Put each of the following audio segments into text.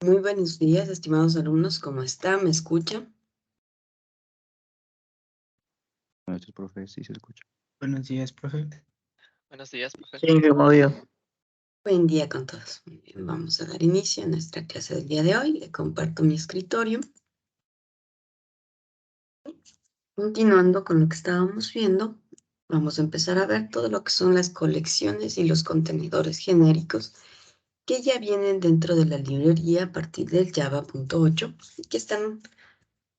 Muy buenos días, estimados alumnos. ¿Cómo están? ¿Me escuchan? Buenos días, profe, sí se escucha. Buenos días, profe. Buenos días, profe. Sí, buenos días. Buen día con todos. Muy bien, vamos a dar inicio a nuestra clase del día de hoy. Le comparto mi escritorio. Continuando con lo que estábamos viendo, vamos a empezar a ver todo lo que son las colecciones y los contenedores genéricos que ya vienen dentro de la librería a partir del Java.8 y que están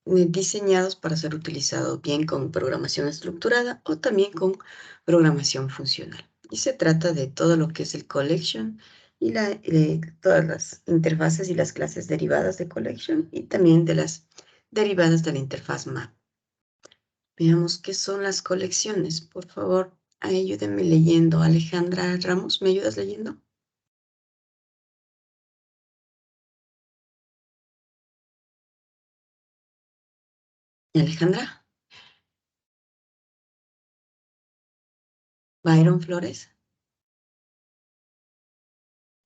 diseñados para ser utilizados bien con programación estructurada o también con programación funcional. Y se trata de todo lo que es el collection y todas las interfaces y las clases derivadas de collection y también de las derivadas de la interfaz map. Veamos qué son las colecciones. Por favor, ayúdenme leyendo. Alejandra Ramos, ¿me ayudas leyendo? Alejandra. Byron Flores.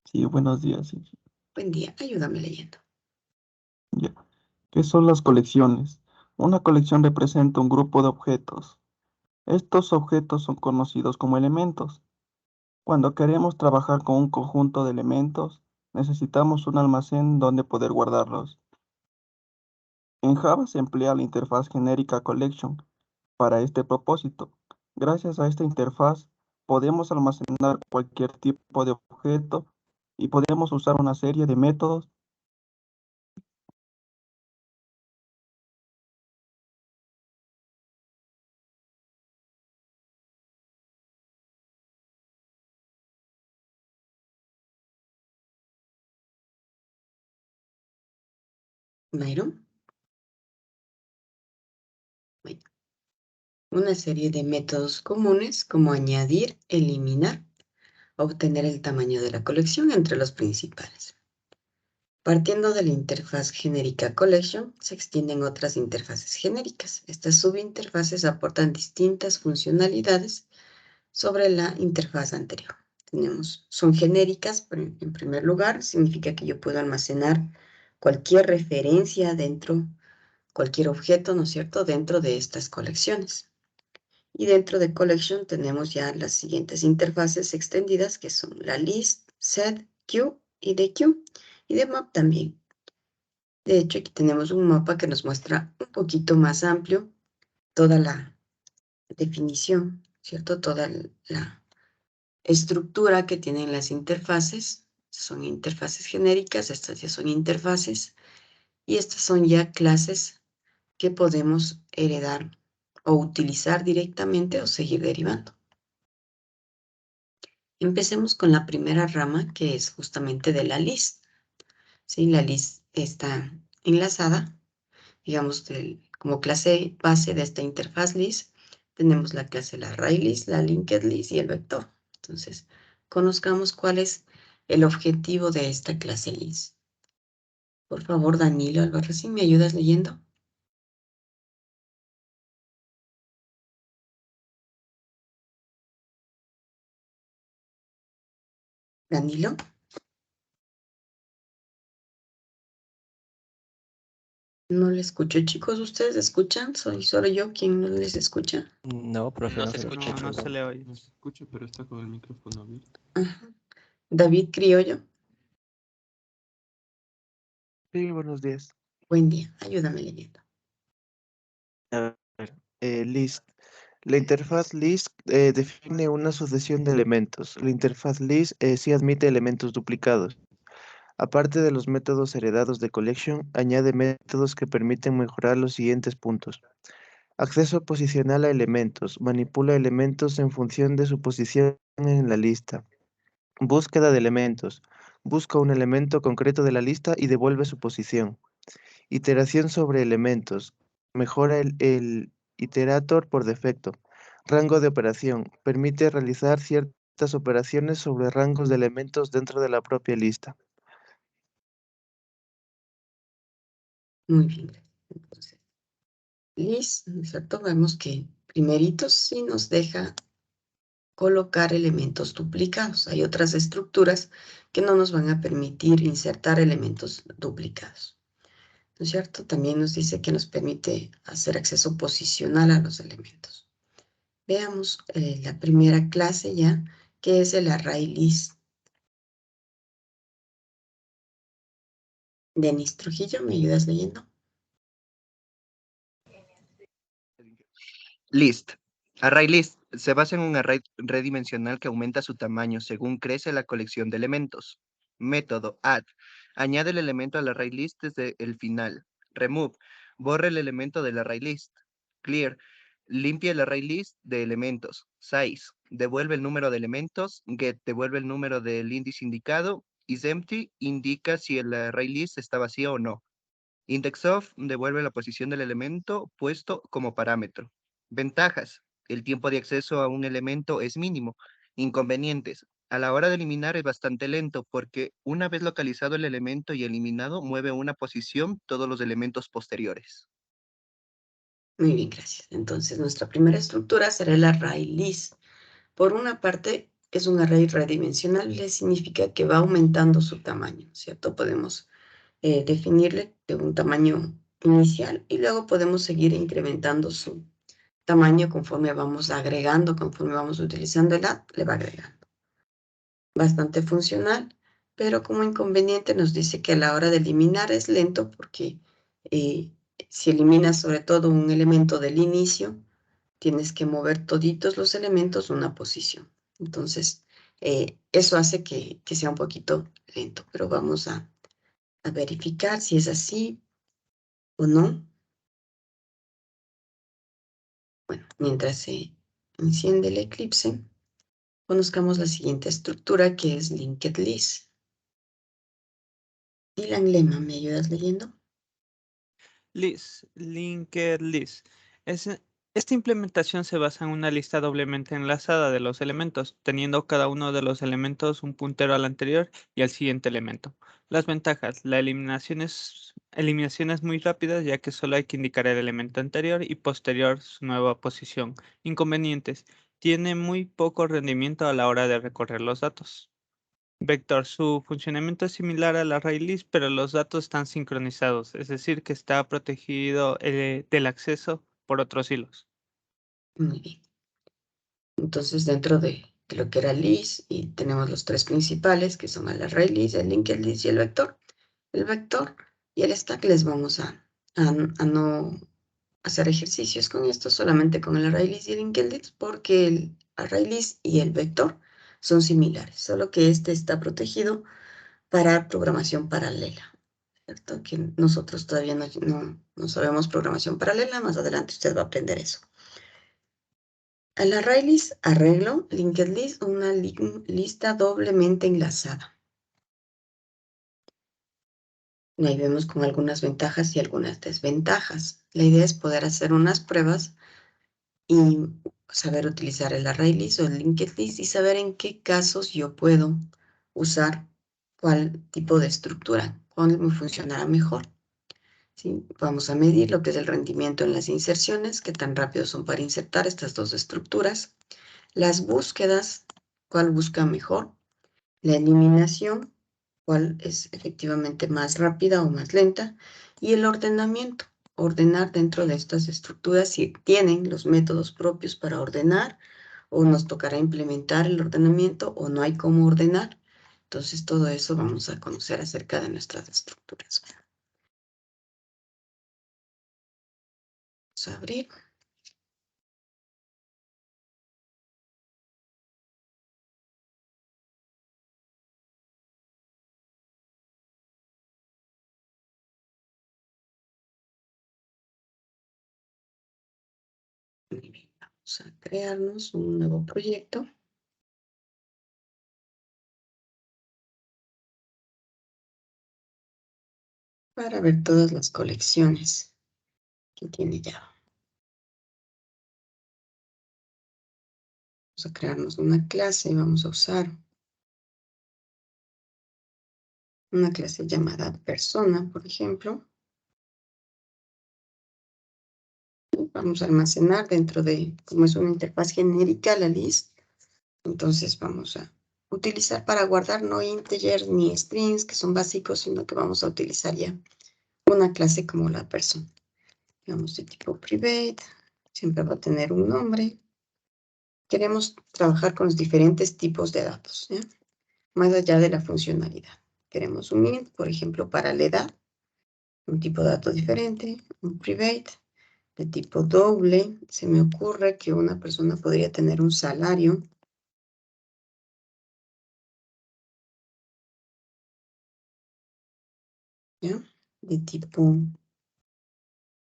Sí, buenos días. Sí. Buen día, ayúdame leyendo. Ya. ¿Qué son las colecciones? Una colección representa un grupo de objetos. Estos objetos son conocidos como elementos. Cuando queremos trabajar con un conjunto de elementos, necesitamos un almacén donde poder guardarlos. En Java se emplea la interfaz genérica collection para este propósito. Gracias a esta interfaz podemos almacenar cualquier tipo de objeto y podemos usar una serie de métodos. Byron. Bueno, una serie de métodos comunes como añadir, eliminar, obtener el tamaño de la colección entre los principales. Partiendo de la interfaz genérica collection, se extienden otras interfaces genéricas. Estas subinterfaces aportan distintas funcionalidades sobre la interfaz anterior. Son genéricas, pero en primer lugar, significa que yo puedo almacenar cualquier referencia dentro, cualquier objeto, ¿no es cierto?, dentro de estas colecciones. Y dentro de collection tenemos ya las siguientes interfaces extendidas, que son la list, set, queue y de queue, y de map también. De hecho, aquí tenemos un mapa que nos muestra un poquito más amplio toda la definición, ¿cierto? Toda la estructura que tienen las interfaces. Son interfaces genéricas, estas ya son interfaces, y estas son ya clases que podemos heredar o utilizar directamente o seguir derivando. Empecemos con la primera rama, que es justamente de la list. ¿Sí? La list está enlazada, digamos, como clase base de esta interfaz list, tenemos la clase la array list, la linked list y el vector. Entonces, conozcamos cuál es el objetivo de esta clase list. Por favor, Danilo Albarracín, ¿me ayudas leyendo? Danilo. No le escucho, chicos. ¿Ustedes escuchan? ¿Soy solo yo quien no les escucha? No, profe, No no se se escucha. escucha. No se le oye. No se escucha, pero está con el micrófono abierto. Ajá. David Criollo. Sí, buenos días. Buen día. Ayúdame leyendo. A ver, list. La interfaz list define una sucesión de elementos. La interfaz list sí admite elementos duplicados. Aparte de los métodos heredados de collection, añade métodos que permiten mejorar los siguientes puntos. Acceso posicional a elementos. Manipula elementos en función de su posición en la lista. Búsqueda de elementos. Busca un elemento concreto de la lista y devuelve su posición. Iteración sobre elementos. Mejora el iterator por defecto. Rango de operación. Permite realizar ciertas operaciones sobre rangos de elementos dentro de la propia lista. Muy bien. Entonces, list, ¿no es cierto? Vemos que primeritos sí nos deja colocar elementos duplicados. Hay otras estructuras que no nos van a permitir insertar elementos duplicados. ¿No es cierto? También nos dice que nos permite hacer acceso posicional a los elementos. Veamos la primera clase ya, que es el array list. Denis Trujillo, ¿me ayudas leyendo? List. Array list se basa en un array redimensional que aumenta su tamaño según crece la colección de elementos. Método add. Añade el elemento al array list desde el final. Remove. Borra el elemento del array list. Clear. Limpia el array list de elementos. Size. Devuelve el número de elementos. Get. Devuelve el número del índice indicado. IsEmpty. Indica si el array list está vacío o no. IndexOf devuelve la posición del elemento puesto como parámetro. Ventajas. El tiempo de acceso a un elemento es mínimo. Inconvenientes. A la hora de eliminar es bastante lento porque una vez localizado el elemento y eliminado, mueve a una posición todos los elementos posteriores. Muy bien, gracias. Entonces, nuestra primera estructura será el array list. Por una parte, es un array redimensional, le significa que va aumentando su tamaño, ¿cierto? Podemos definirle de un tamaño inicial y luego podemos seguir incrementando su tamaño conforme vamos agregando, conforme vamos utilizando el add, le va agregando. Bastante funcional, pero como inconveniente nos dice que a la hora de eliminar es lento porque si eliminas sobre todo un elemento del inicio, tienes que mover toditos los elementos a una posición. Entonces, eso hace que sea un poquito lento, pero vamos a verificar si es así o no. Bueno, mientras se enciende el Eclipse, conozcamos la siguiente estructura que es linked list. Dylan Lema, ¿me ayudas leyendo? List, linked list. Esta implementación se basa en una lista doblemente enlazada de los elementos, teniendo cada uno de los elementos un puntero al anterior y al siguiente elemento. Las ventajas: la eliminación es muy rápida, ya que solo hay que indicar el elemento anterior y posterior su nueva posición. Inconvenientes: tiene muy poco rendimiento a la hora de recorrer los datos. Vector, su funcionamiento es similar al array list, pero los datos están sincronizados, es decir, que está protegido del acceso por otros hilos. Muy bien. Entonces, dentro de lo que era list, y tenemos los tres principales, que son el array list, el linked list y el vector. El vector y el stack les vamos a no hacer ejercicios con esto, solamente con el array list y el linked list, porque el array list y el vector son similares, solo que este está protegido para programación paralela, ¿cierto? Que nosotros todavía no sabemos programación paralela, más adelante usted va a aprender eso. El array list, arreglo, linked list, una lista doblemente enlazada. Y ahí vemos con algunas ventajas y algunas desventajas. La idea es poder hacer unas pruebas y saber utilizar el array list o el linked list y saber en qué casos yo puedo usar cuál tipo de estructura, cuál me funcionará mejor. ¿Sí? Vamos a medir lo que es el rendimiento en las inserciones, qué tan rápido son para insertar estas dos estructuras. Las búsquedas, cuál busca mejor. La eliminación, cuál es efectivamente más rápida o más lenta. Y el ordenamiento, ordenar dentro de estas estructuras si tienen los métodos propios para ordenar o nos tocará implementar el ordenamiento o no hay cómo ordenar. Entonces todo eso vamos a conocer acerca de nuestras estructuras. Vamos a abrir. Muy bien, vamos a crearnos un nuevo proyecto. Para ver todas las colecciones que tiene Java. Vamos a crearnos una clase y vamos a usar una clase llamada persona, por ejemplo. Vamos a almacenar dentro de, como es una interfaz genérica, la list. Entonces vamos a utilizar para guardar no integers ni strings, que son básicos, sino que vamos a utilizar ya una clase como la persona. Digamos de tipo private, siempre va a tener un nombre. Queremos trabajar con los diferentes tipos de datos, ¿ya? Más allá de la funcionalidad. Queremos un int, por ejemplo, para la edad, un tipo de dato diferente, un private, de tipo doble. Se me ocurre que una persona podría tener un salario. ¿Ya? De tipo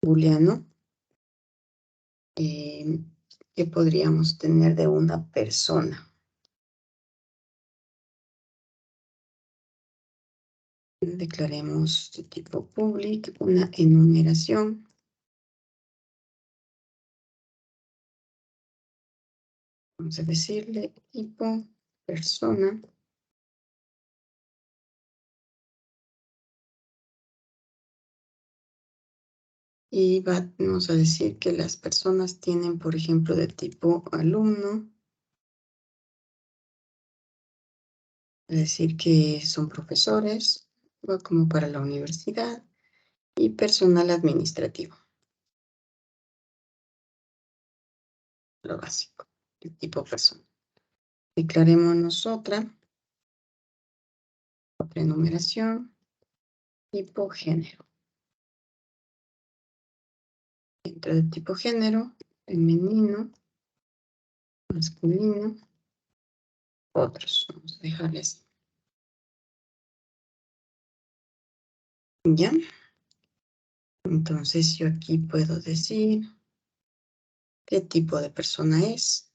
booleano. Que podríamos tener de una persona. Declaremos de tipo public una enumeración. Vamos a decirle tipo persona. Y vamos a decir que las personas tienen, por ejemplo, de tipo alumno. Es decir, que son profesores, va como para la universidad. Y personal administrativo. Lo básico, de tipo persona. Declarémonos otra enumeración, tipo género. Dentro del tipo género, femenino, masculino, otros. Vamos a dejarle así. ¿Ya? Entonces yo aquí puedo decir qué tipo de persona es.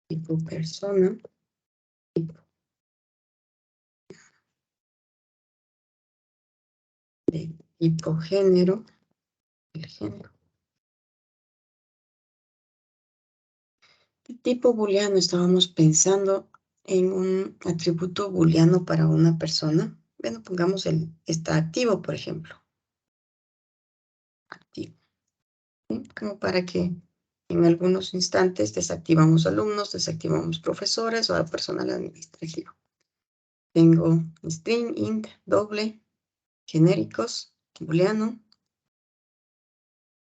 Tipo persona. De tipo género. El género. ¿Qué tipo booleano? Estábamos pensando en un atributo booleano para una persona. Bueno, pongamos está activo, por ejemplo. Activo. ¿Sí? Como para que en algunos instantes desactivamos alumnos, desactivamos profesores o al personal administrativo. Tengo string, int, doble, genéricos, booleano.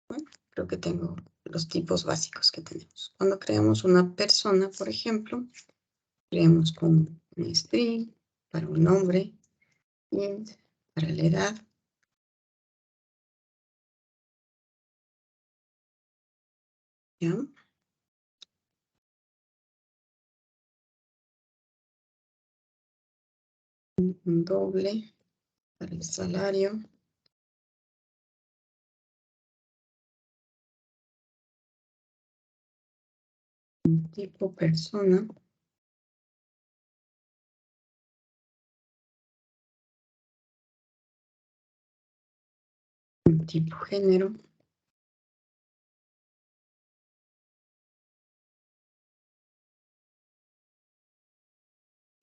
Bueno, creo que tengo los tipos básicos que tenemos. Cuando creamos una persona, por ejemplo, creamos con un string para un nombre, int para la edad. ¿Ya? Un doble para el salario. Un tipo persona. Un tipo género.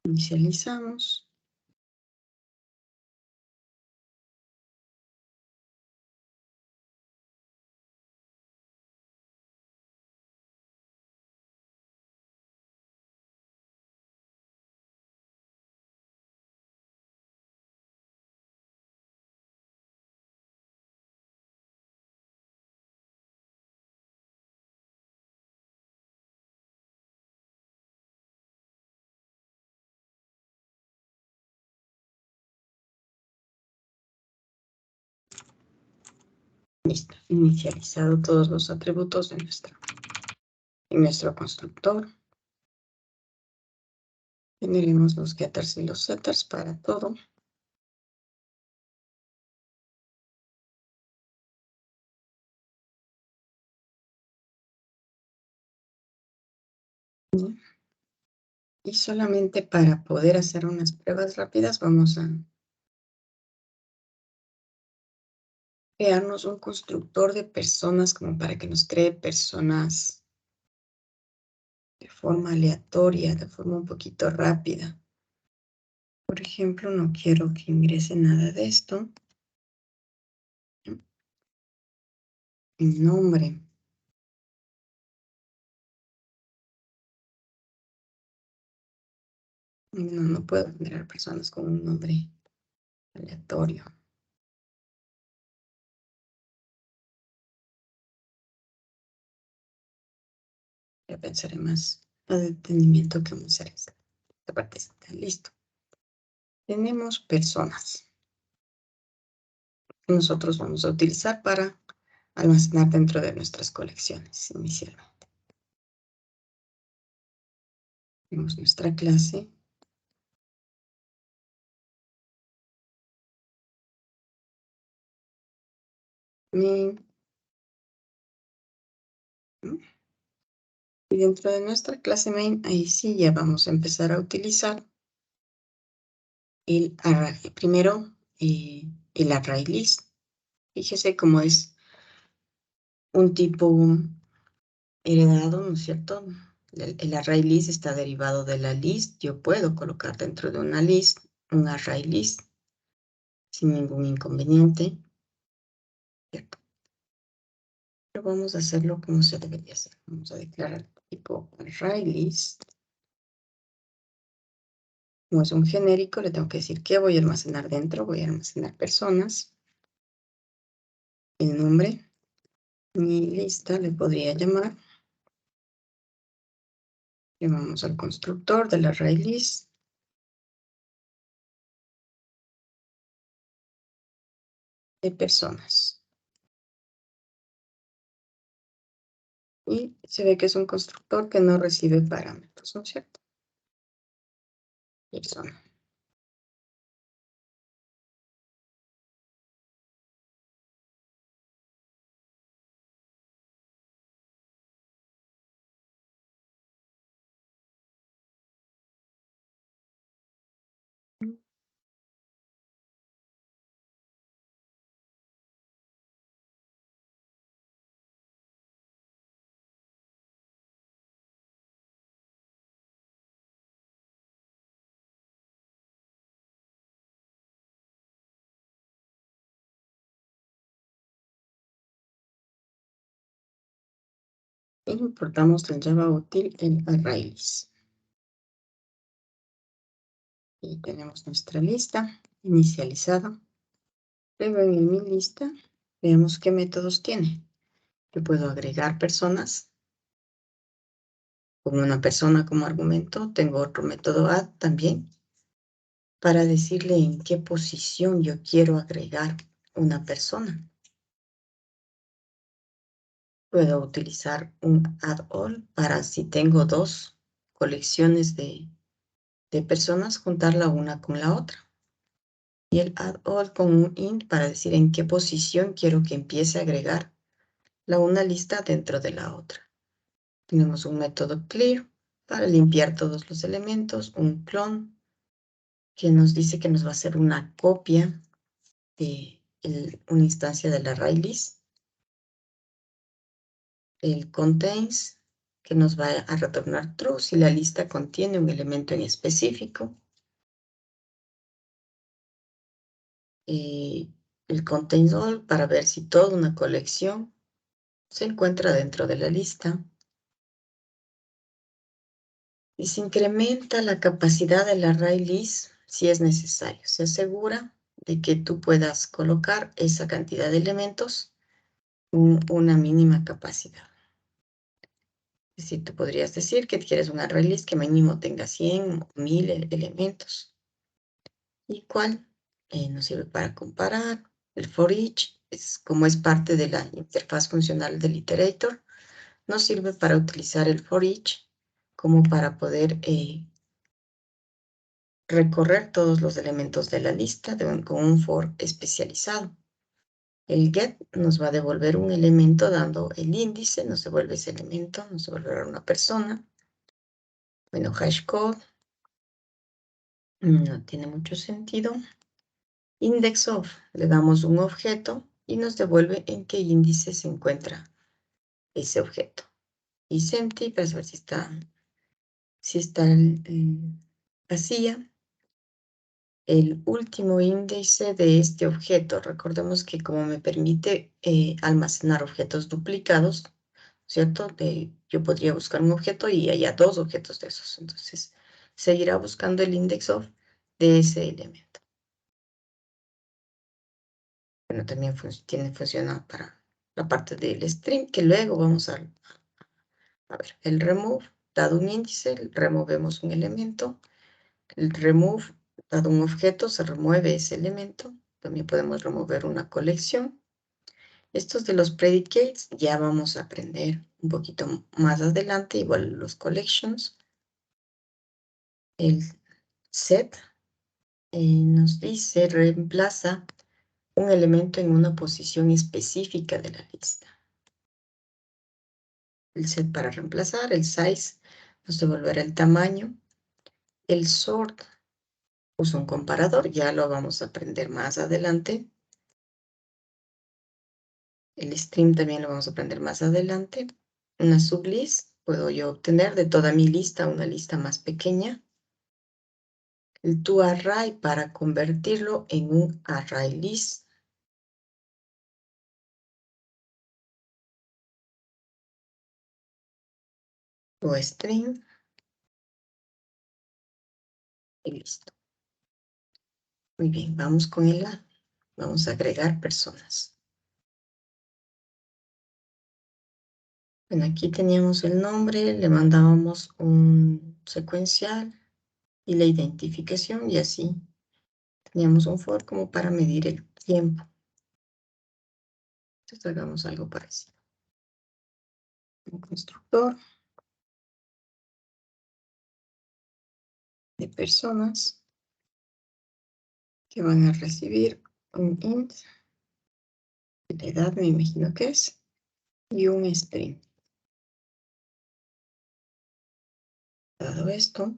Inicializamos. Listo. Inicializado todos los atributos de nuestro constructor. Generemos los getters y los setters para todo. Y solamente para poder hacer unas pruebas rápidas vamos a crearnos un constructor de personas como para que nos cree personas de forma aleatoria, de forma un poquito rápida. Por ejemplo, no quiero que ingrese nada de esto. el nombre. No puedo generar personas con un nombre aleatorio. Ya pensaré más a detenimiento que vamos a hacer esta parte. Está listo. Tenemos personas. Nosotros vamos a utilizar para almacenar dentro de nuestras colecciones inicialmente. Tenemos nuestra clase. Main. Y dentro de nuestra clase main, ahí sí ya vamos a empezar a utilizar el array. Primero, el array list. Fíjese cómo es un tipo heredado, ¿no es cierto? El array list está derivado de la list. Yo puedo colocar dentro de una list un array list sin ningún inconveniente, ¿cierto? Pero vamos a hacerlo como se debería hacer. Vamos a declarar tipo array list. Como es un genérico, le tengo que decir qué voy a almacenar dentro. Voy a almacenar personas. El nombre. Mi lista le podría llamar. Llamamos al constructor del array list. De personas. Y se ve que es un constructor que no recibe parámetros, ¿no es cierto? Persona. Y importamos en Java útil el array list. Y tenemos nuestra lista inicializada. Luego en mi lista, veamos qué métodos tiene. Yo puedo agregar personas con una persona como argumento. Tengo otro método add también para decirle en qué posición yo quiero agregar una persona. Puedo utilizar un add all para si tengo dos colecciones de personas, juntarla una con la otra. Y el add all con un int para decir en qué posición quiero que empiece a agregar una lista dentro de la otra. Tenemos un método clear para limpiar todos los elementos, un clone que nos dice que nos va a hacer una copia de una instancia del array list. El contains que nos va a retornar true si la lista contiene un elemento en específico. El contains all para ver si toda una colección se encuentra dentro de la lista. Y se incrementa la capacidad del array list si es necesario. Se asegura de que tú puedas colocar esa cantidad de elementos con una mínima capacidad. Es decir, tú podrías decir que quieres un array list que mínimo tenga 100 o 1000 elementos. ¿Y cuál? Nos sirve para comparar. El for each, como es parte de la interfaz funcional del iterator, nos sirve para utilizar el for each como para poder recorrer todos los elementos de la lista con un for especializado. El get nos va a devolver un elemento dando el índice, nos devuelve ese elemento, nos devolverá una persona. Bueno, hashcode no tiene mucho sentido. Index of, le damos un objeto y nos devuelve en qué índice se encuentra ese objeto. Y empty para saber si está vacía. el último índice de este objeto. Recordemos que como me permite almacenar objetos duplicados, ¿cierto? Yo podría buscar un objeto y haya dos objetos de esos. Entonces, seguirá buscando el index of de ese elemento. Bueno, también funciona para la parte del string, que luego vamos a ver. El remove, dado un índice, removemos un elemento. El remove, dado un objeto, se remueve ese elemento. También podemos remover una colección. Estos de los predicates ya vamos a aprender un poquito más adelante, igual los collections. El set nos dice, reemplaza un elemento en una posición específica de la lista. El set para reemplazar, el size nos devolverá el tamaño. El sort usa un comparador, ya lo vamos a aprender más adelante. El stream también lo vamos a aprender más adelante. Una sublist, puedo yo obtener de toda mi lista una lista más pequeña. El toArray para convertirlo en un array list. ToString. Y listo. Muy bien, vamos con el A. Vamos a agregar personas. Bueno, aquí teníamos el nombre, le mandábamos un secuencial y la identificación y así teníamos un for como para medir el tiempo. Entonces hagamos algo parecido. Un constructor de personas que van a recibir un int, la edad me imagino que es, y un string. Dado esto,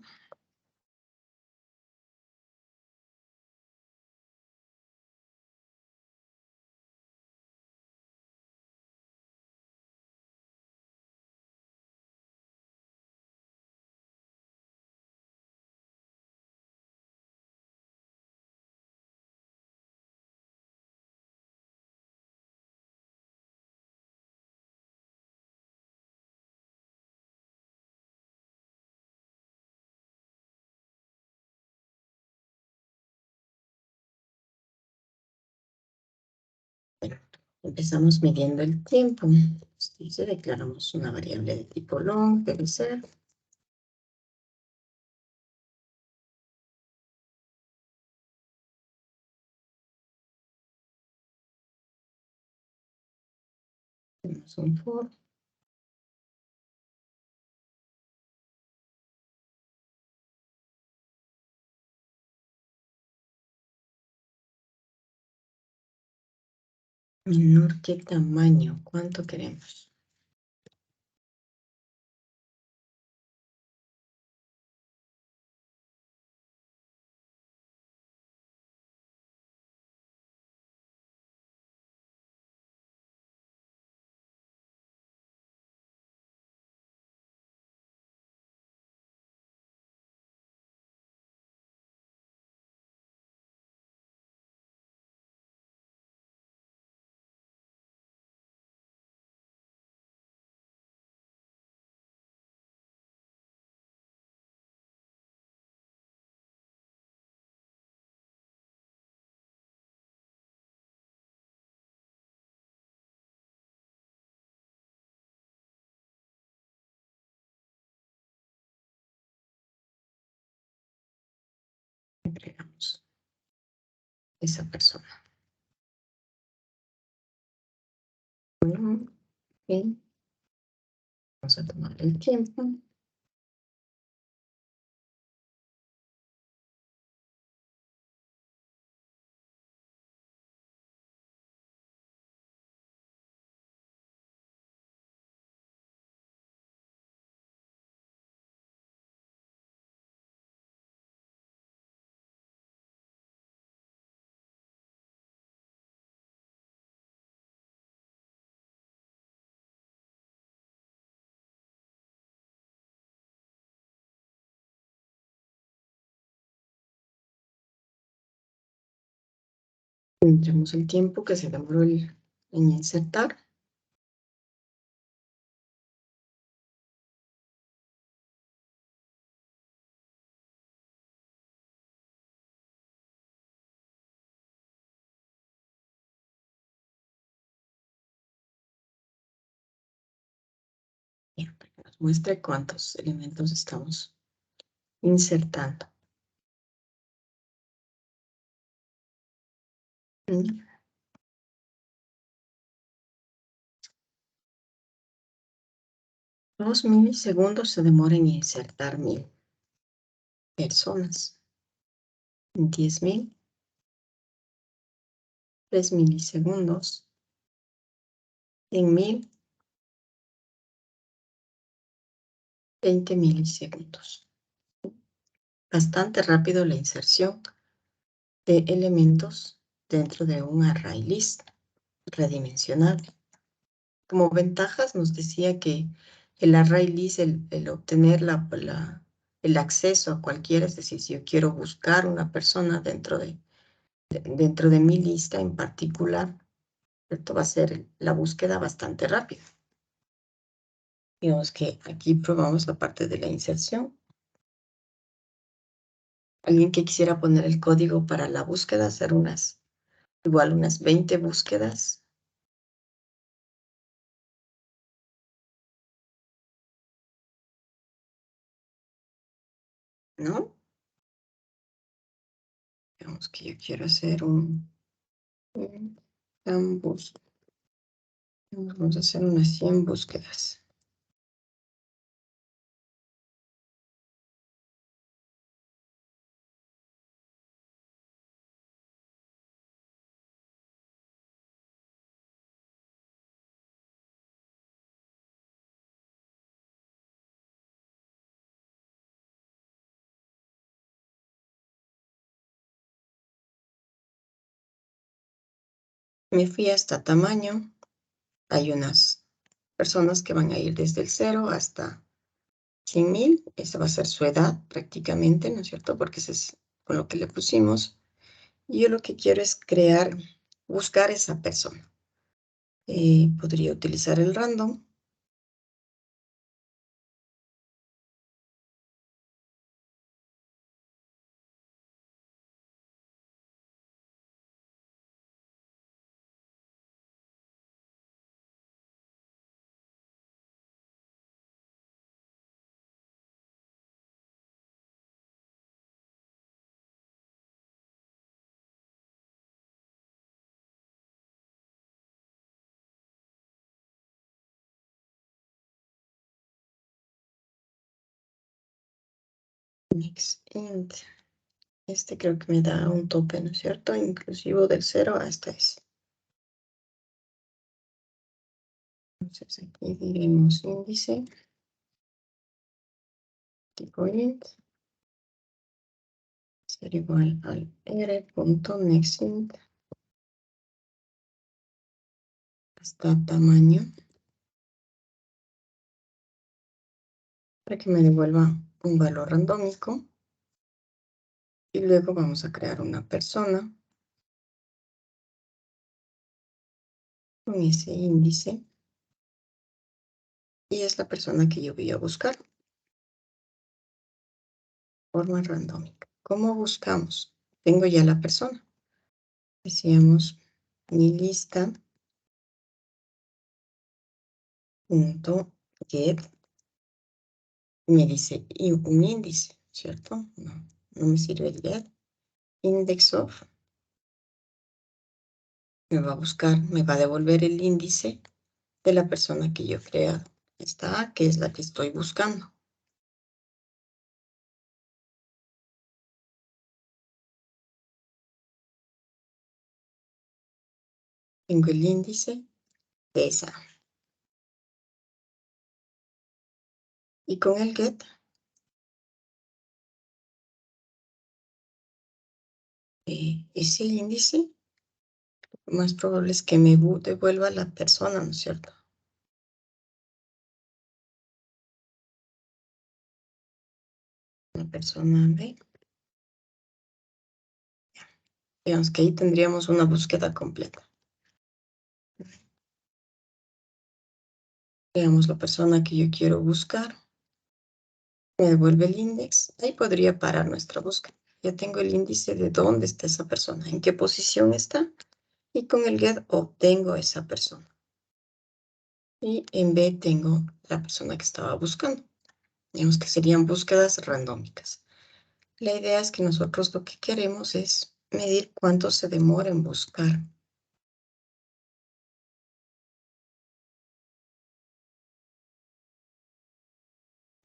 bueno, empezamos midiendo el tiempo. Dice, declaramos una variable de tipo long, debe ser. Tenemos un for. Menor que tamaño, ¿cuánto queremos? Agregamos esa persona. Bueno, bien. Vamos a tomar el tiempo. Tendremos el tiempo que se demoró en insertar. Bien, para que nos muestre cuántos elementos estamos insertando. Mm. 2 milisegundos se demora en insertar 1000 personas. 10.000. 3 milisegundos. En 1000. 20 milisegundos. Bastante rápido la inserción de elementos dentro de un array list redimensionable. Como ventajas nos decía que el array list, el obtener el acceso a cualquiera, es decir, si yo quiero buscar una persona dentro de mi lista en particular, esto va a ser la búsqueda bastante rápida. Digamos que aquí probamos la parte de la inserción. Alguien que quisiera poner el código para la búsqueda, hacer igual unas 20 búsquedas. ¿No? Digamos que yo quiero hacer un búsqueda. Vamos a hacer unas 100 búsquedas. Me fui hasta tamaño. Hay unas personas que van a ir desde el 0 hasta 100.000. Esa va a ser su edad prácticamente, ¿no es cierto? Porque ese es con lo que le pusimos. Y yo lo que quiero es buscar esa persona. Podría utilizar el random. Next int. Este creo que me da un tope, ¿no es cierto? Inclusivo del 0 hasta ese. Entonces aquí diremos índice. Tipo int. Ser igual al r.nextInt. Hasta tamaño. Para que me devuelva un valor randómico. Y luego vamos a crear una persona con ese índice. Y es la persona que yo voy a buscar. Forma randómica. ¿Cómo buscamos? Tengo ya la persona. Decíamos mi lista punto get. Me dice un índice, ¿cierto? No me sirve el get. Index of. Me va a buscar, me va a devolver el índice de la persona que yo he creado. Esta A, que es la que estoy buscando. Tengo el índice de esa. Y con el get, ese índice, lo más probable es que me devuelva la persona, ¿no es cierto? La persona B. Digamos que ahí tendríamos una búsqueda completa. Veamos la persona que yo quiero buscar. Me devuelve el índice. Ahí podría parar nuestra búsqueda. Ya tengo el índice de dónde está esa persona, en qué posición está. Y con el get obtengo esa persona. Y en B tengo la persona que estaba buscando. Digamos que serían búsquedas randómicas. La idea es que nosotros lo que queremos es medir cuánto se demora en buscar.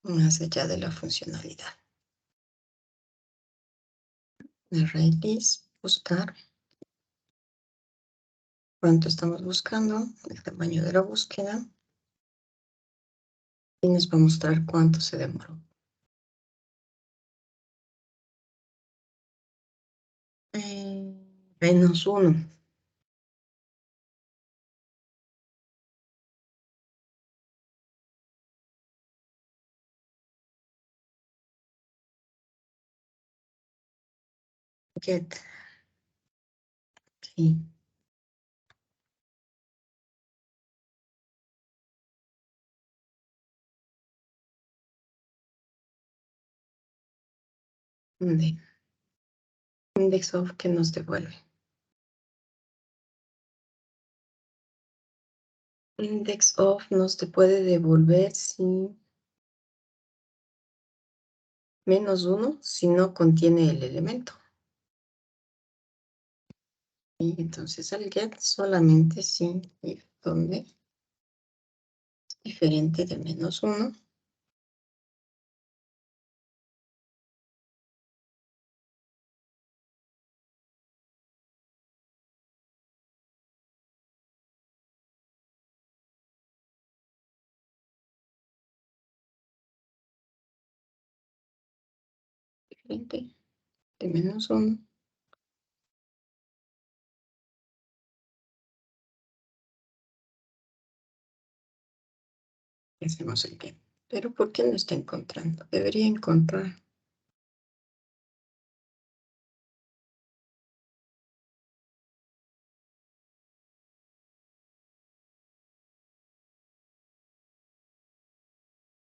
Más allá de la funcionalidad. Array list, buscar. ¿Cuánto estamos buscando? El tamaño de la búsqueda. Y nos va a mostrar cuánto se demoró. -1. Get. Sí. Index of que nos devuelve. Index of nos te puede devolver si -1 si no contiene el elemento. Y entonces el get solamente si y donde es diferente de -1. Diferente de -1. Y hacemos el get. Pero ¿por qué no está encontrando? Debería encontrar.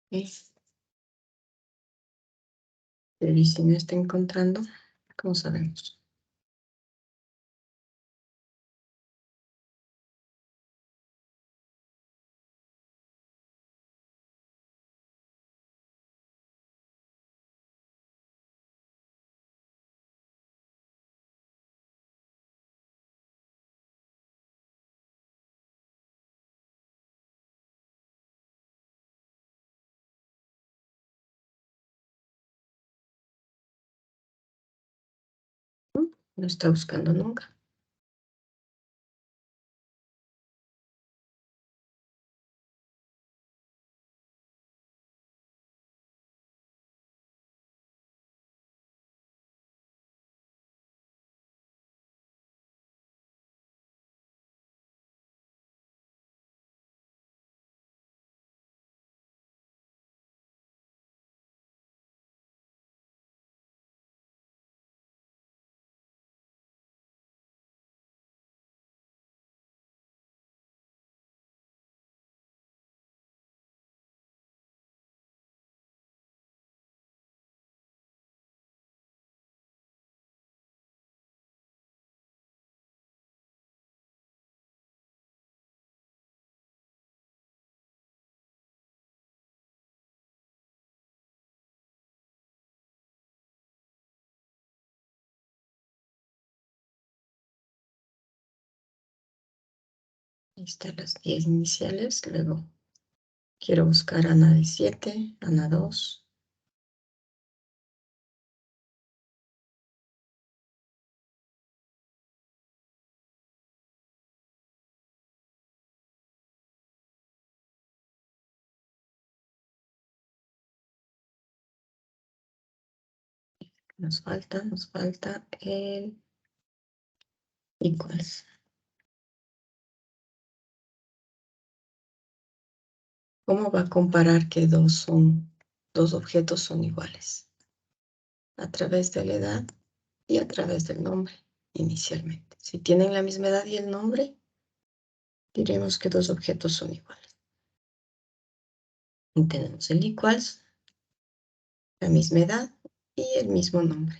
¿Sí? Pero si no está encontrando, ¿cómo sabemos? No está buscando nunca. Ahí están las 10 iniciales. Luego quiero buscar Ana de 7, Ana 2. Nos falta el equals. ¿Cómo va a comparar que dos objetos son iguales? A través de la edad y a través del nombre. inicialmente. Si tienen la misma edad y el nombre, diremos que dos objetos son iguales. Y tenemos el equals, la misma edad y el mismo nombre.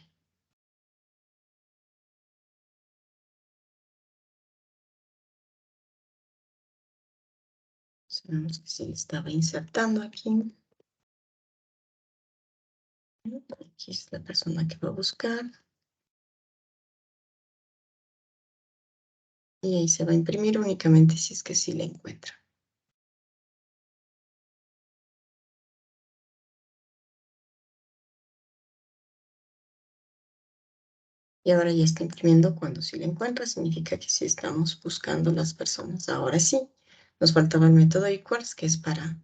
Sabemos que se le estaba insertando aquí. Aquí es la persona que va a buscar. Y ahí se va a imprimir únicamente si es que sí la encuentra. Y ahora ya está imprimiendo cuando sí la encuentra. Significa que sí estamos buscando las personas. Ahora sí, nos faltaba el método equals, que es para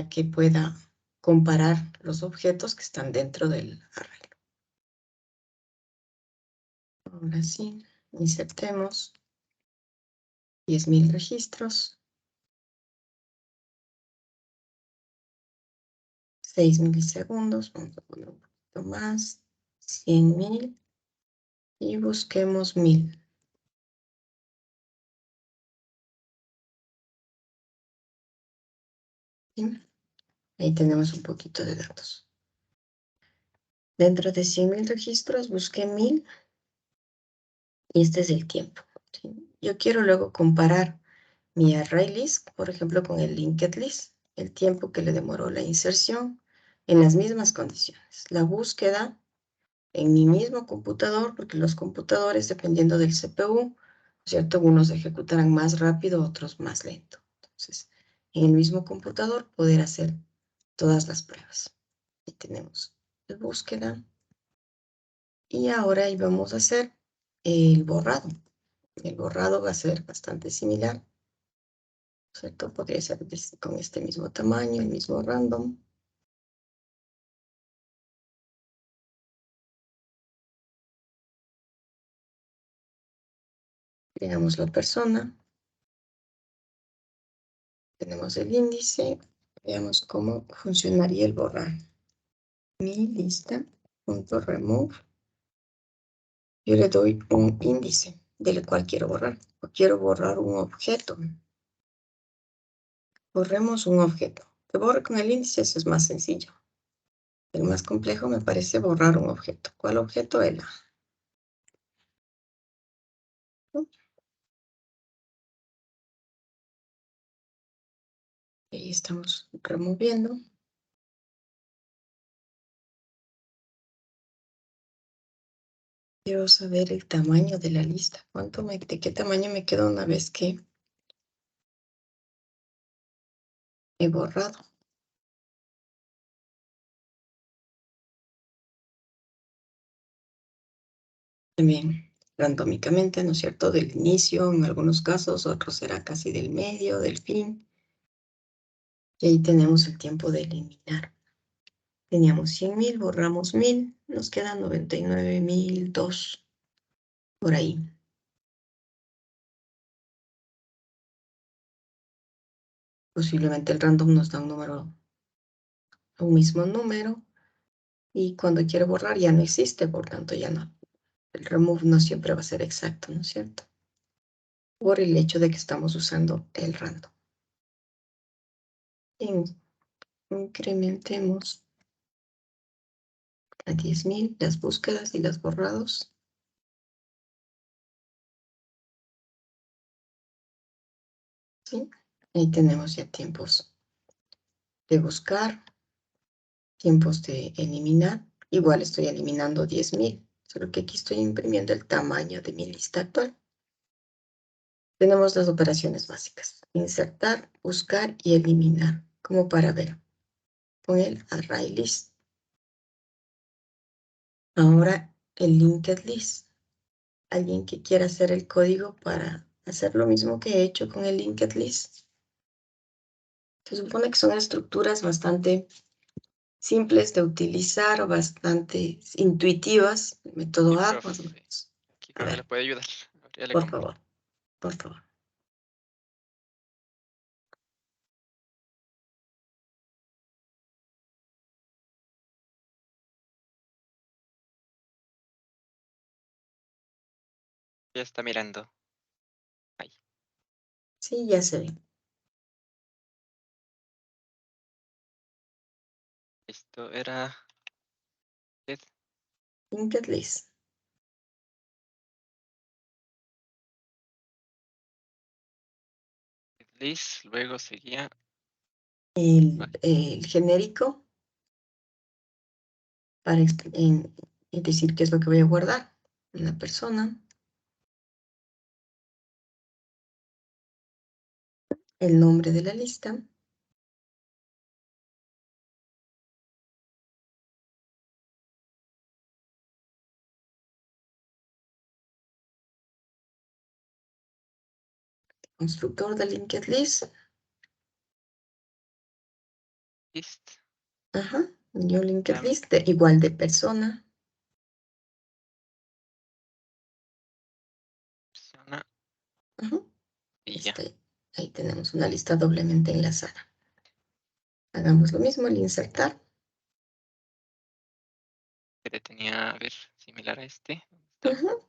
que pueda comparar los objetos que están dentro del array. Ahora sí, insertemos 10.000 registros, 6 milisegundos, vamos a poner un poquito más, 100.000 y busquemos 1.000. ¿Sí? Ahí tenemos un poquito de datos. Dentro de 100.000 registros busqué 1.000 y este es el tiempo. ¿Sí? Yo quiero luego comparar mi array list, por ejemplo, con el linked list, el tiempo que le demoró la inserción en las mismas condiciones. La búsqueda en mi mismo computador, porque los computadores, dependiendo del CPU, ¿cierto? Unos ejecutarán más rápido, otros más lento. Entonces, en el mismo computador poder hacer todas las pruebas. Y tenemos la búsqueda. Y ahora ahí vamos a hacer el borrado. El borrado va a ser bastante similar, ¿cierto? Podría ser con este mismo tamaño, el mismo random. Creamos la persona. Tenemos el índice. Veamos cómo funcionaría el borrar. Mi lista.remove. Yo le doy un índice del cual quiero borrar. O quiero borrar un objeto. Borremos un objeto. Que borre con el índice, eso es más sencillo. El más complejo me parece borrar un objeto. ¿Cuál objeto? El A. Ahí estamos removiendo. Quiero saber el tamaño de la lista. ¿De qué tamaño me queda una vez que he borrado? También randómicamente, ¿no es cierto? Del inicio, en algunos casos, otros será casi del medio, del fin. Y ahí tenemos el tiempo de eliminar. Teníamos 100.000, borramos 1.000, nos quedan 99.002 por ahí. Posiblemente el random nos da un mismo número, y cuando quiere borrar ya no existe, por tanto ya no. El remove no siempre va a ser exacto, ¿no es cierto? Por el hecho de que estamos usando el random. Incrementemos a 10.000 las búsquedas y los borrados. ¿Sí? Ahí tenemos ya tiempos de buscar, tiempos de eliminar. Igual estoy eliminando 10.000, solo que aquí estoy imprimiendo el tamaño de mi lista actual. Tenemos las operaciones básicas: insertar, buscar y eliminar, como para ver con el array list. Ahora el linked list. ¿Alguien que quiera hacer el código para hacer lo mismo que he hecho con el linked list? Se supone que son estructuras bastante simples de utilizar o bastante intuitivas. El método Sí, add, más o profe. menos. Aquí A creo que le ver, puede ayudar. Ya le por comento. favor, por favor. Ya está mirando. Ahí. Sí, ya se ve. Esto era Linked list. list, luego seguía El genérico para decir qué es lo que voy a guardar. Una persona. El nombre de la lista. Constructor de linked list. list. Ajá. New linked Ya. list igual de persona. Persona Ajá. y ya. Ahí tenemos una lista doblemente enlazada. Hagamos lo mismo al insertar. Que tenía, a ver, similar a este. ¿Dónde está? Ajá.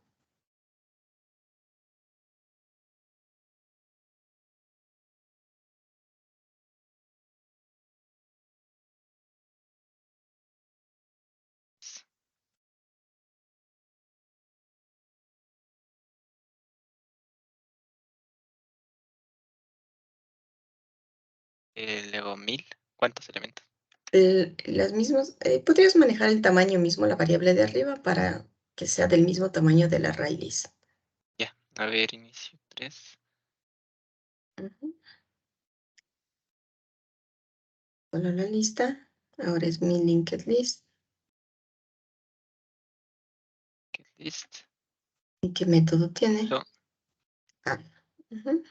Luego 1000. ¿Cuántos elementos? Las mismas, podrías manejar el tamaño mismo, la variable de arriba, para que sea del mismo tamaño del array list. Ya. A ver, inicio 3. Ujú. Solo la lista. Ahora es mi linked list. List. ¿Y qué método tiene? Esto. Ah. Ujú.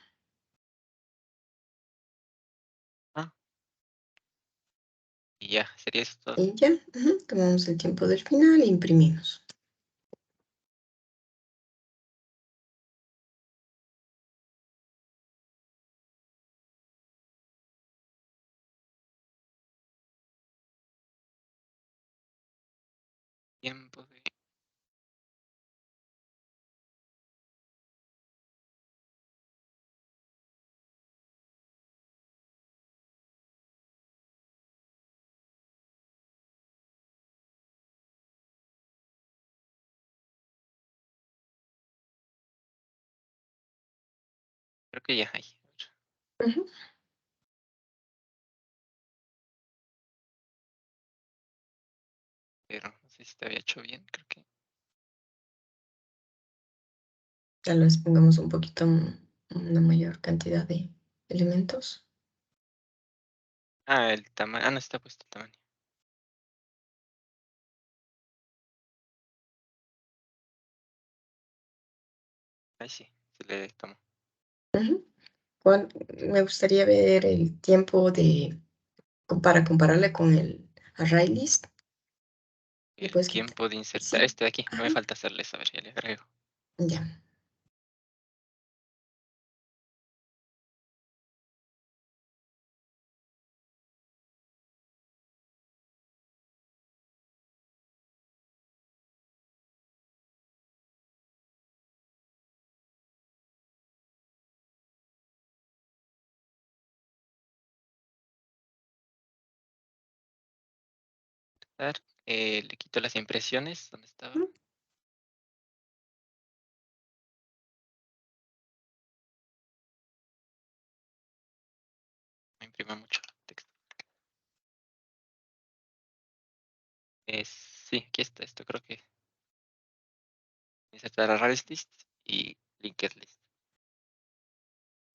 Y ya, sería esto. Y ya, ujú, tomamos el tiempo del final e imprimimos. Tiempo de. Creo que ya hay. A ver. Ujú. Pero no sé si te había hecho bien, creo que. Tal vez pongamos un poquito una mayor cantidad de elementos. Ah, el tamaño. Ah, no está puesto el tamaño. Ahí sí, se le tomó. Ujú. Me gustaría ver el tiempo para compararle con el array list. ¿Le El puedes quitar? tiempo de insertar Sí. este de aquí. No me Ajá. falta hacerles, a ver, ya le agrego. Ya. Le quito las impresiones. ¿Dónde estaba? Ujú. No imprima mucho texto. Sí, aquí está esto. Creo que insertar array list y linked list.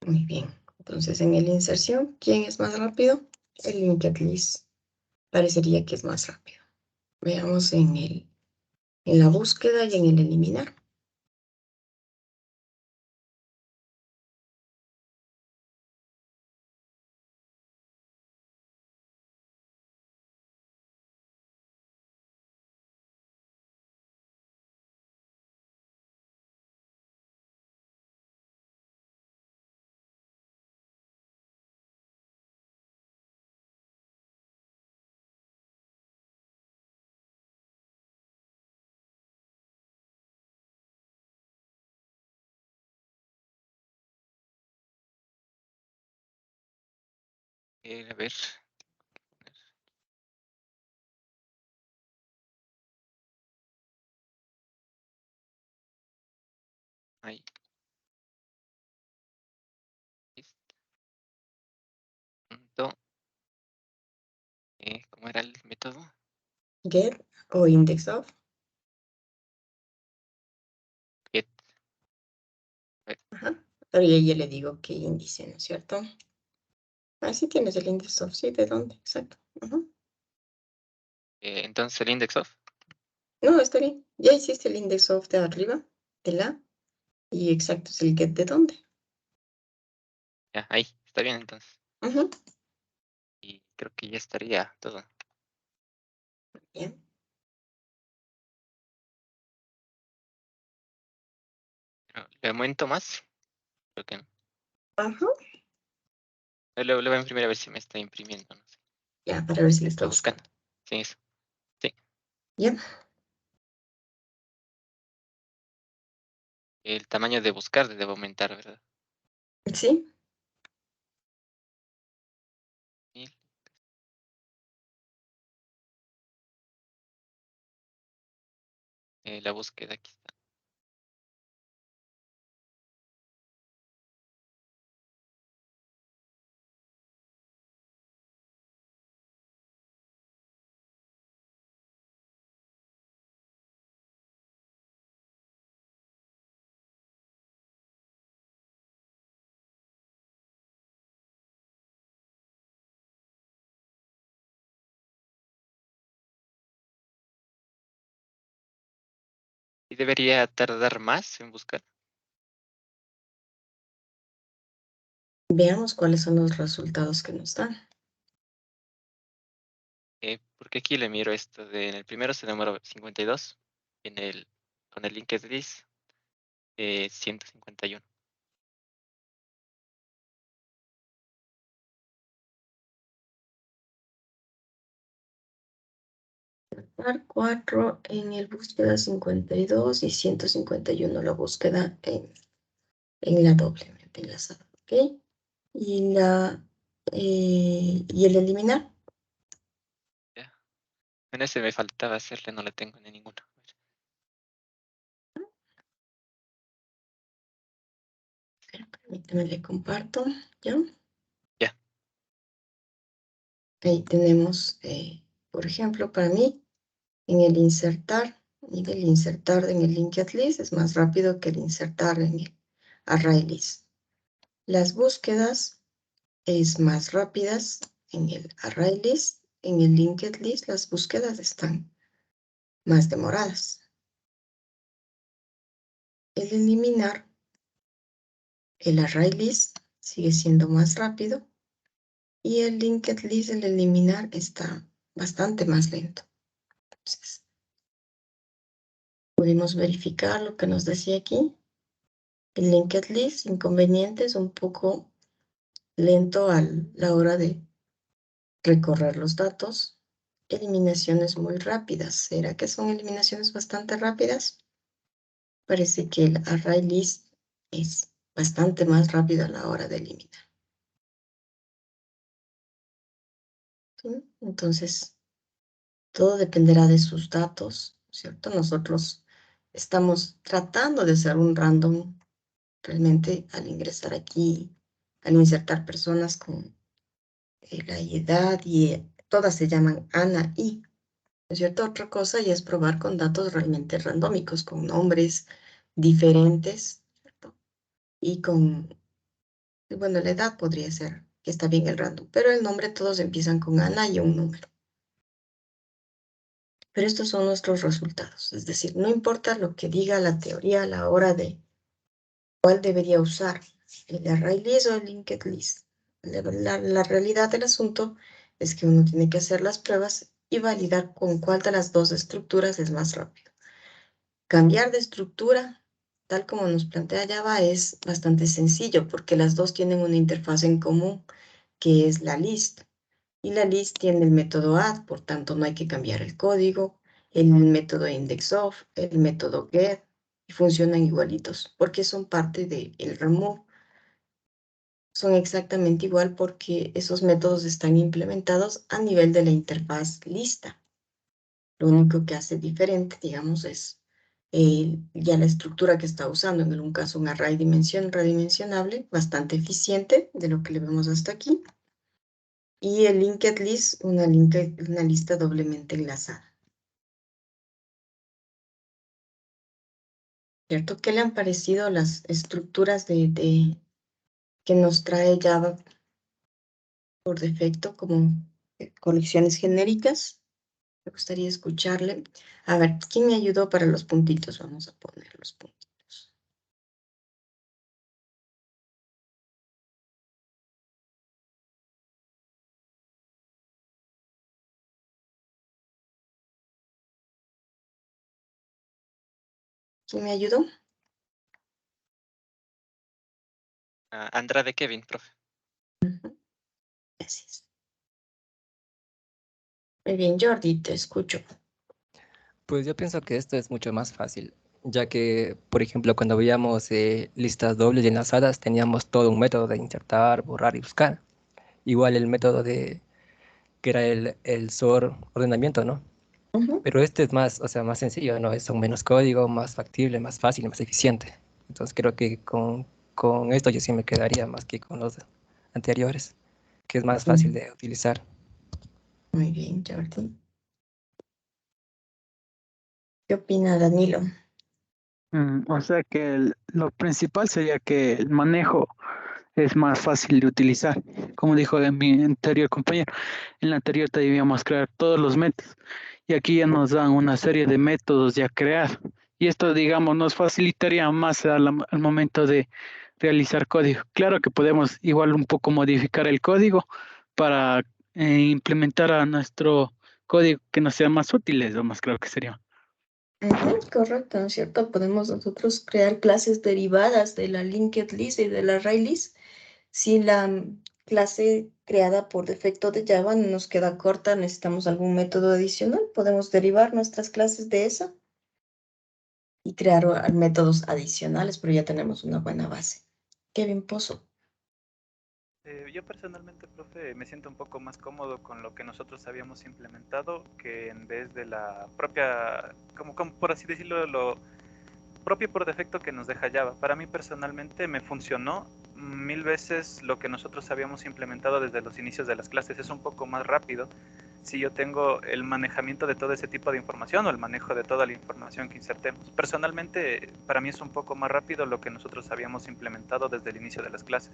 Muy bien. Entonces, en el inserción, ¿quién es más rápido? El linked list. Parecería que es más rápido. Veamos en la búsqueda y en el eliminar. A ver. Ahí. Listo. Punto. ¿Cómo era el método? Get o index of. Get. Ajá. Pero ya le digo qué índice, ¿no es cierto? Así tienes el index of, sí, ¿de dónde? Exacto. Ajá. Entonces el index of. No, está bien. Ya hiciste el index of de arriba, de la. Y exacto, es el get de dónde. Ya, ahí. Está bien entonces. Ajá. Y creo que ya estaría todo. Bien. Pero, ¿le aumento más? Creo que no. Ajá. Le voy a imprimir a ver si me está imprimiendo. No sé. Ya, para ver si le Está estoy buscando. Sí, eso. Sí. Ya. El tamaño de buscar debe aumentar, ¿verdad? Sí. 1000. La búsqueda aquí está. ¿Y debería tardar más en buscar? Veamos cuáles son los resultados que nos dan. Porque aquí le miro esto en el primero se demoró 52, con el linked list 151. Par 4 en el búsqueda 52 y 151 la búsqueda en la doblemente enlazada. ¿Ok? Y y el eliminar. Ya. En ese me faltaba hacerle, no le tengo ni ninguno. Permítame, le comparto. ¿Ya? Ya. Ahí tenemos, por ejemplo, para mí, en el insertar, y el insertar en el linked list es más rápido que el insertar en el array list. Las búsquedas es más rápidas en el array list, en el linked list las búsquedas están más demoradas. El eliminar el array list sigue siendo más rápido y el linked list, el eliminar, está bastante más lento. Entonces, pudimos verificar lo que nos decía aquí. El linked list, inconveniente, es un poco lento a la hora de recorrer los datos. Eliminaciones muy rápidas. ¿Será que son eliminaciones bastante rápidas? Parece que el array list es bastante más rápido a la hora de eliminar. ¿Sí? Entonces, todo dependerá de sus datos, ¿cierto? Nosotros estamos tratando de hacer un random realmente al ingresar aquí, al insertar personas con la edad y todas se llaman Ana y, ¿no es cierto? Otra cosa ya es probar con datos realmente randómicos, con nombres diferentes, ¿cierto? Y bueno, la edad podría ser que está bien el random, pero el nombre todos empiezan con Ana y un número. Pero estos son nuestros resultados, es decir, no importa lo que diga la teoría a la hora de cuál debería usar, el array list o el linked list. La realidad del asunto es que uno tiene que hacer las pruebas y validar con cuál de las dos estructuras es más rápido. Cambiar de estructura, tal como nos plantea Java, es bastante sencillo porque las dos tienen una interfaz en común, que es la list. Y la list tiene el método add, por tanto no hay que cambiar el código, el método indexOf, el método get, y funcionan igualitos, porque son parte del remove. son exactamente igual porque esos métodos están implementados a nivel de la interfaz lista. Lo único que hace diferente, digamos, es ya la estructura que está usando. En un caso, un array redimensionable, bastante eficiente de lo que le vemos hasta aquí. Y el linked list, una lista doblemente enlazada. ¿Cierto? ¿Qué le han parecido las estructuras que nos trae Java por defecto como colecciones genéricas? Me gustaría escucharle. A ver, ¿quién me ayudó para los puntitos? Vamos a poner los puntitos. ¿Quién me ayudó? Andrade Kevin, profe. Gracias. Muy bien, Jordi, te escucho. Pues yo pienso que esto es mucho más fácil, ya que, por ejemplo, cuando veíamos listas dobles y enlazadas, teníamos todo un método de insertar, borrar y buscar. Igual el método que era el SOR ordenamiento, ¿no? Ujú. Pero este es más, o sea, más sencillo, ¿no? Es un menos código, más factible, más fácil, más eficiente. Entonces creo que con esto yo sí me quedaría más que con los anteriores, que es más fácil de utilizar. Muy bien, Jordi. ¿Qué opina Danilo? O sea que lo principal sería que el manejo es más fácil de utilizar. Como dijo mi anterior compañero, en la anterior debíamos crear todos los métodos y aquí ya nos dan una serie de métodos ya crear. Y esto, digamos, nos facilitaría más al momento de realizar código. Claro que podemos igual un poco modificar el código para implementar a nuestro código que nos sea más útiles, o más creo que sería. Correcto, ¿no es cierto? Podemos nosotros crear clases derivadas de la linked list y de la array list. Si la clase creada por defecto de Java nos queda corta, necesitamos algún método adicional, podemos derivar nuestras clases de esa y crear métodos adicionales, pero ya tenemos una buena base. Kevin Pozo. Yo personalmente, profe, me siento un poco más cómodo con lo que nosotros habíamos implementado que en vez de la propia, como por así decirlo, lo propio por defecto que nos deja Java. Para mí personalmente me funcionó 1000 veces lo que nosotros habíamos implementado desde los inicios de las clases. Es un poco más rápido si yo tengo el manejamiento de todo ese tipo de información o el manejo de toda la información que insertemos. Personalmente, para mí es un poco más rápido lo que nosotros habíamos implementado desde el inicio de las clases.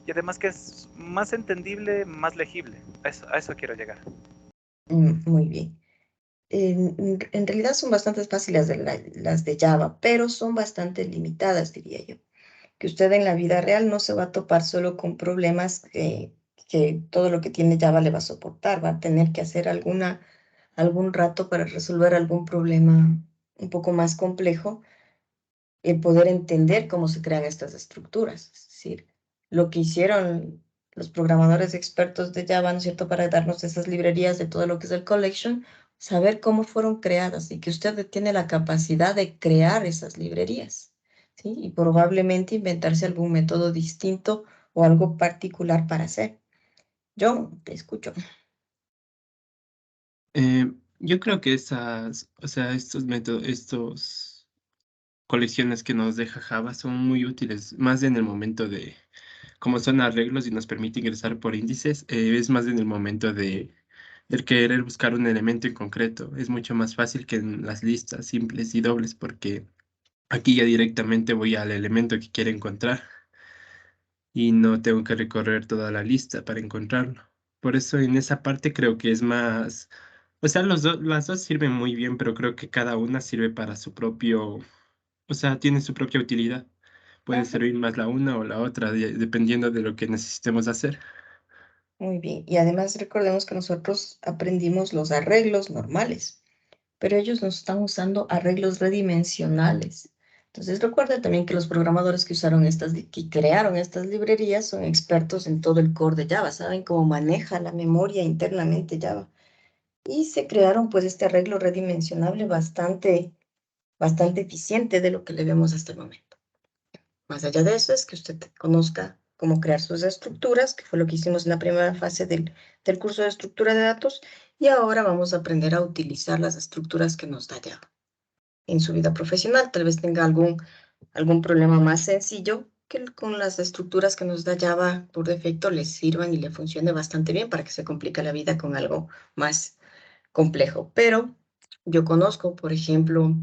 Y además que es más entendible, más legible. A eso quiero llegar. Muy bien. En realidad son bastante fáciles las de Java, pero son bastante limitadas, diría yo. Que usted en la vida real no se va a topar solo con problemas que todo lo que tiene Java le va a soportar. Va a tener que hacer algún rato para resolver algún problema un poco más complejo, el poder entender cómo se crean estas estructuras. Es decir, lo que hicieron los programadores expertos de Java, ¿no es cierto?, para darnos esas librerías de todo lo que es el collection, saber cómo fueron creadas y que usted tiene la capacidad de crear esas librerías, ¿sí? Y probablemente inventarse algún método distinto o algo particular para hacer. John, te escucho. Yo creo que o sea, estos métodos, estos colecciones que nos deja Java son muy útiles, más en el momento de, como son arreglos y nos permite ingresar por índices, es más en el momento del querer buscar un elemento en concreto. Es mucho más fácil que en las listas simples y dobles, porque aquí ya directamente voy al elemento que quiero encontrar y no tengo que recorrer toda la lista para encontrarlo. Por eso en esa parte creo que es más, o sea, las dos sirven muy bien, pero creo que cada una sirve para su propio, o sea, tiene su propia utilidad. Puede Ajá. servir más la una o la otra, dependiendo de lo que necesitemos hacer. Muy bien. Y además recordemos que nosotros aprendimos los arreglos normales, pero ellos nos están usando arreglos redimensionales. Entonces recuerda también que los programadores que usaron que crearon estas librerías son expertos en todo el core de Java, saben cómo maneja la memoria internamente Java. Y se crearon pues este arreglo redimensionable bastante eficiente de lo que le vemos hasta el momento. Más allá de eso es que usted conozca cómo crear sus estructuras, que fue lo que hicimos en la primera fase del curso de estructura de datos, y ahora vamos a aprender a utilizar las estructuras que nos da Java en su vida profesional. Tal vez tenga algún problema más sencillo que con las estructuras que nos da Java por defecto les sirvan y le funcione bastante bien para que se complique la vida con algo más complejo. Pero yo conozco, por ejemplo,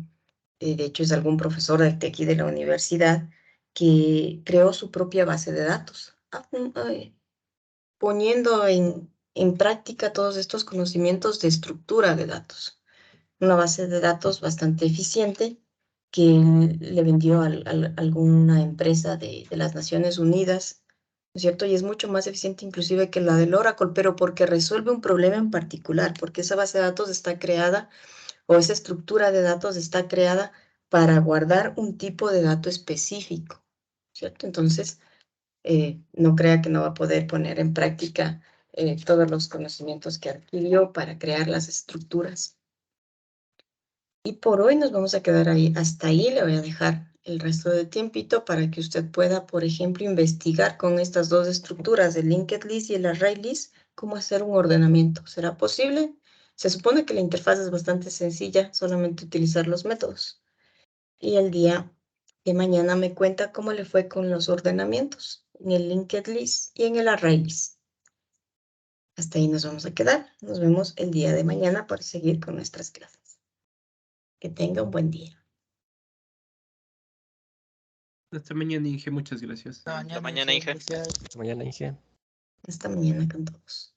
de hecho es algún profesor de aquí de la universidad que creó su propia base de datos, poniendo en práctica todos estos conocimientos de estructura de datos. Una base de datos bastante eficiente que le vendió a alguna empresa de las Naciones Unidas, ¿no es cierto? Y es mucho más eficiente inclusive que la del Oracle, pero porque resuelve un problema en particular, porque esa base de datos está creada, o esa estructura de datos está creada para guardar un tipo de dato específico, ¿cierto? Entonces, no crea que no va a poder poner en práctica todos los conocimientos que adquirió para crear las estructuras. Y por hoy nos vamos a quedar ahí. Hasta ahí le voy a dejar el resto del tiempito para que usted pueda, por ejemplo, investigar con estas dos estructuras, el linked list y el array list, cómo hacer un ordenamiento. ¿Será posible? Se supone que la interfaz es bastante sencilla, solamente utilizar los métodos. Y el día de mañana me cuenta cómo le fue con los ordenamientos en el linked list y en el array list. Hasta ahí nos vamos a quedar. Nos vemos el día de mañana para seguir con nuestras clases. Que tenga un buen día. Hasta mañana, Inge. Muchas gracias. Hasta mañana, Inge. Hasta mañana, Inge. Hasta mañana con todos.